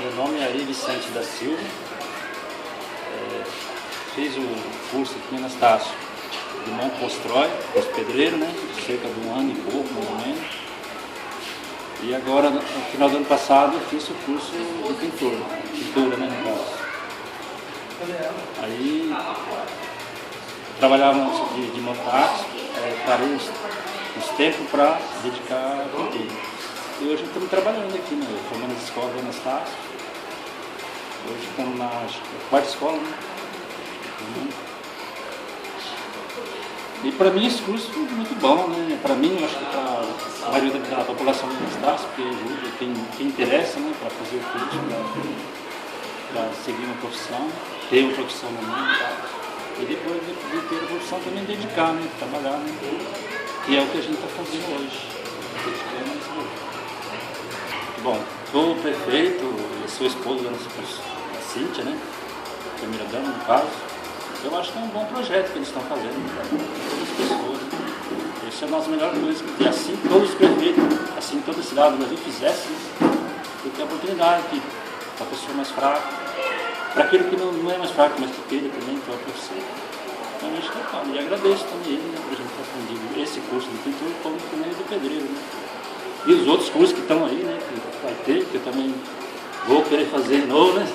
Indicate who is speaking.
Speaker 1: Meu nome é Ari Vicente da Silva. Fiz o curso aqui em Anastácio de mão constrói, curso pedreiro, né? Cerca de 1 ano e pouco, mais ou menos. E agora, no final do ano passado, eu fiz o curso de pintura, né, no caso. Aí, trabalhava de montados, parei uns tempos para dedicar à pintura. E hoje estamos trabalhando aqui, né? Formando a escola de Anastácio. Hoje estamos na quarta escola, né? E para mim esse curso foi muito bom, né? Para mim, eu acho que para a maioria da população de Anastácio, porque ajuda quem interessa, né? Para fazer o curso, para seguir uma profissão, ter uma profissão no mundo e tal. E depois de ter a profissão também dedicar, né? Trabalhar, né? E é o que a gente está fazendo hoje. Bom, sou o prefeito, eu sou esposo da Cíntia, né? Primeira dama, no caso. Eu acho que é um bom projeto que eles estão fazendo para todas as pessoas. Essa é a nossa melhor coisa, que assim todos os prefeitos, assim toda a cidade do Brasil fizessem, porque a oportunidade que a pessoa mais fraca, para aquele que não é mais fraco, mas que queira também, que é a profissão. Então, acho que é claro. E agradeço também ele, né, por a gente ter aprendido esse curso de pintura, como também do pedreiro, né? E os outros cursos que estão aí, né, que vai ter, que eu também vou querer fazer de novo, né?